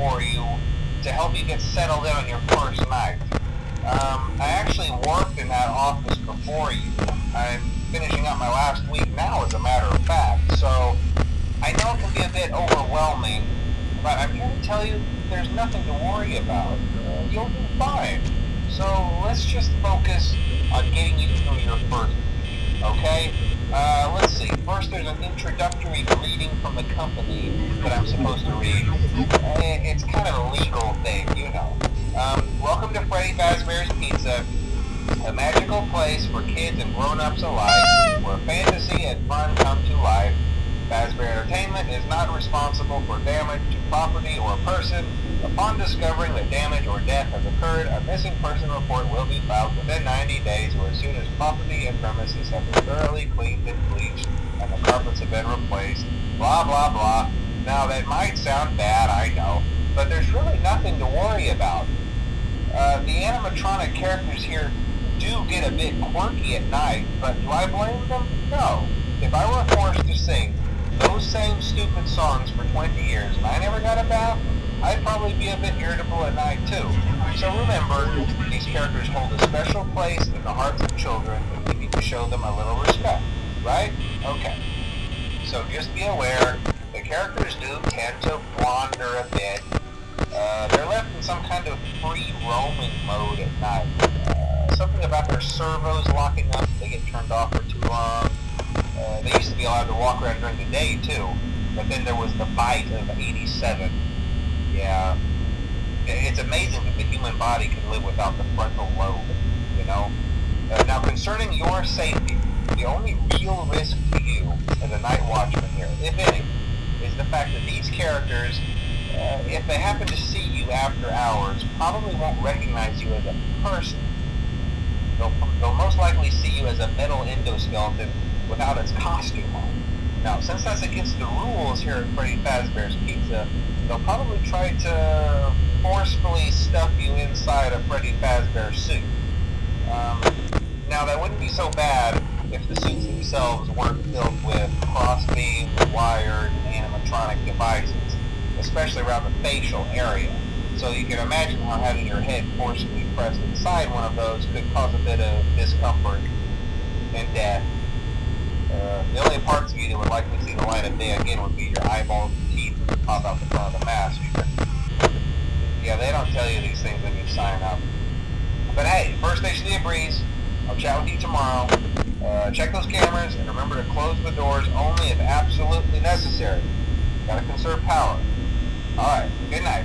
for you to help you get settled in on your first night. I actually worked in that office before you. I'm finishing up my last week now, as a matter of fact, so I know it can be a bit overwhelming, but I'm here to tell you there's nothing to worry about. You'll do fine. So let's just focus on getting you through your first week, okay? Let's see. First, there's an introductory greeting from the company that I'm supposed to read. It's kind of a legal thing, you know. Welcome to Freddy Fazbear's Pizza, a magical place for kids and grown-ups alike, where fantasy and fun come to life. Fazbear Entertainment is not responsible for damage to property or person. Upon discovering that damage or death has occurred, a missing person report will be filed within 90 days or as soon as property and premises have been thoroughly cleaned and bleached and the carpets have been replaced. Blah, blah, blah. Now, that might sound bad, I know, but there's really nothing to worry about. The animatronic characters here do get a bit quirky at night, but do I blame them? No. If I were forced to sing those same stupid songs for 20 years and I never got a bath, I'd probably be a bit irritable at night too. So remember, these characters hold a special place in the hearts of children and we need to show them a little respect, right? Okay. So just be aware, the characters do tend to wander a bit. They're left in some kind of free roaming mode at night. Something about their servos locking up if they get turned off for too long. They used to be allowed to walk around during the day too, but then there was the bite of 87. Yeah, it's amazing that the human body can live without the frontal lobe, you know? Now, concerning your safety, the only real risk to you as a night watchman here, if any, is the fact that these characters, if they happen to see you after hours, probably won't recognize you as a person. They'll most likely see you as a metal endoskeleton without its costume on. Now, since that's against the rules here at Freddy Fazbear's Pizza, they'll probably try to forcefully stuff you inside a Freddy Fazbear suit. Now, that wouldn't be so bad if the suits themselves weren't filled with cross-beam, wired, animatronic devices, especially around the facial area. So you can imagine how having your head forcefully pressed inside one of those could cause a bit of discomfort and death. The only parts of you that would likely see the light of day again would be your eyeballs and teeth that pop out the front of the mask. Yeah, they don't tell you these things when you sign up. But hey, first station of the breeze. I'll chat with you tomorrow. Check those cameras and remember to close the doors only if absolutely necessary. Gotta conserve power. Alright, good night.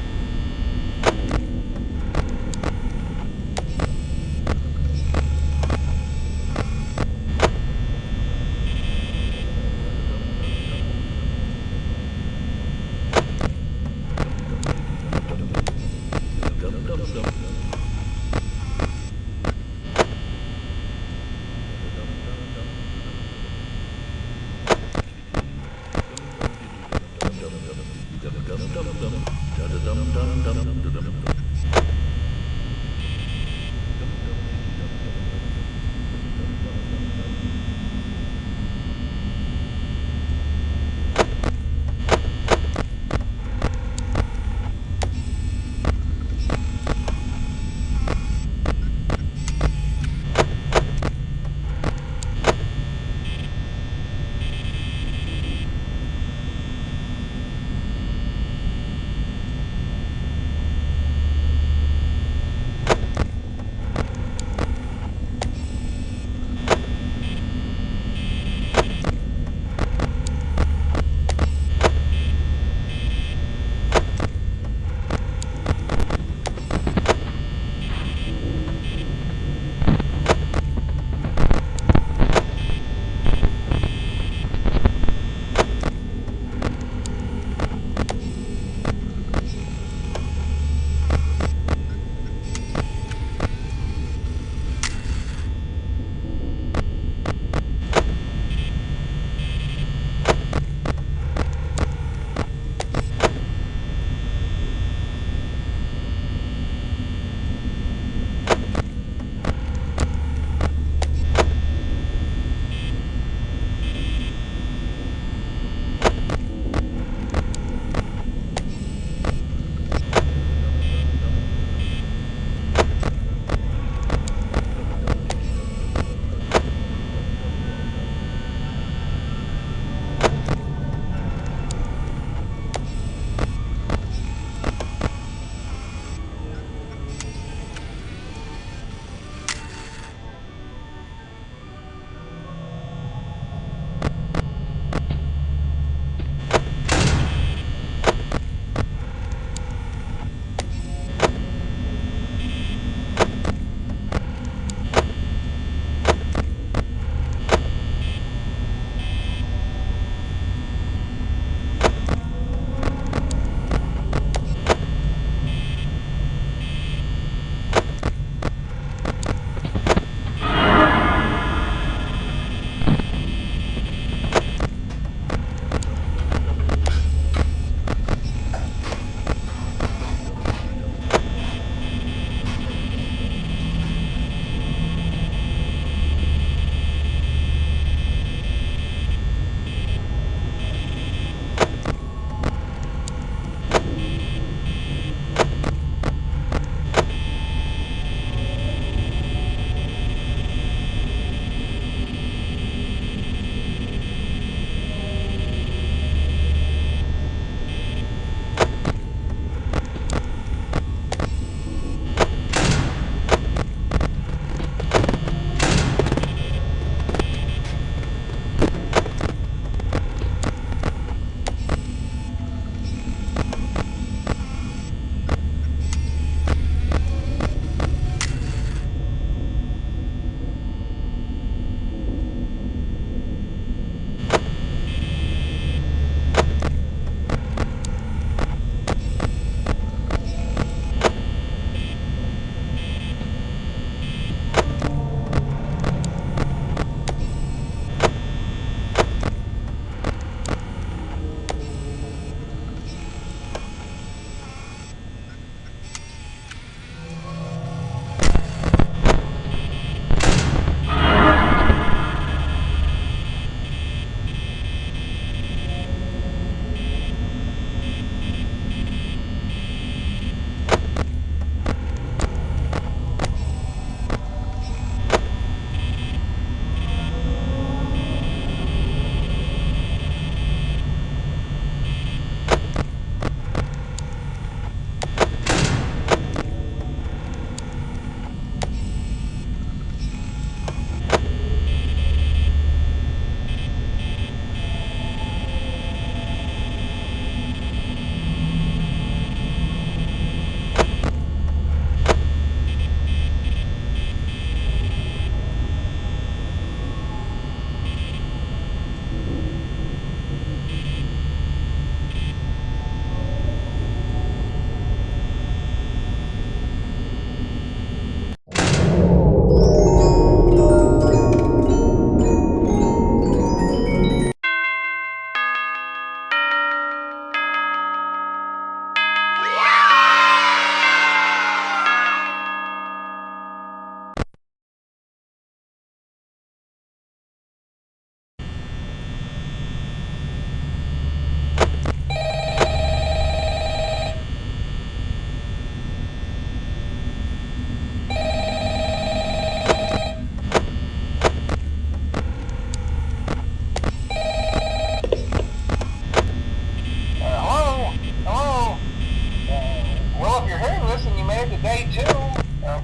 made it to day 2.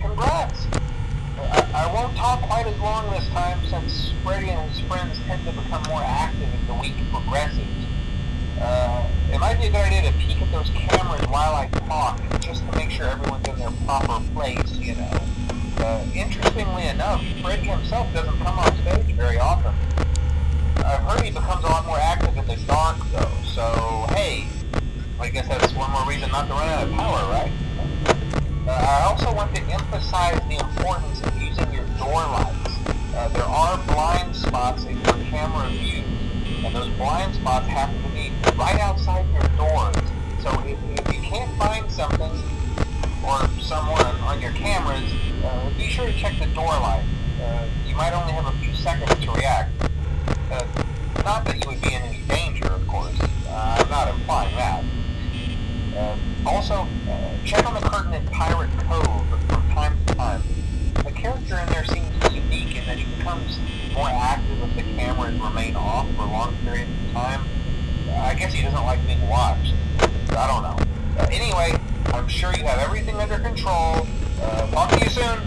Congrats. I won't talk quite as long this time since Freddy and his friends tend to become more active as the week progresses. It might be a good idea to peek at those cameras while I talk, just to make sure everyone's in their proper place, you know. Interestingly enough, Freddy himself doesn't come on stage very often. I've heard he becomes a lot more active in the dark, though, so hey, I guess that's one more reason not to run out of power, right? I also want to emphasize the importance of using your door lights. There are blind spots in your camera views, and those blind spots happen to be right outside your doors. So if you can't find something or someone on your cameras, be sure to check the door light. You might only have a few seconds to react. Not that you would be in any danger, of course. I'm not implying that. Also, check on the curtain in Pirate Cove from time to time. The character in there seems unique in that he becomes more active if the cameras remain off for long periods of time. I guess he doesn't like being watched. I don't know. Anyway, I'm sure you have everything under control. Talk to you soon.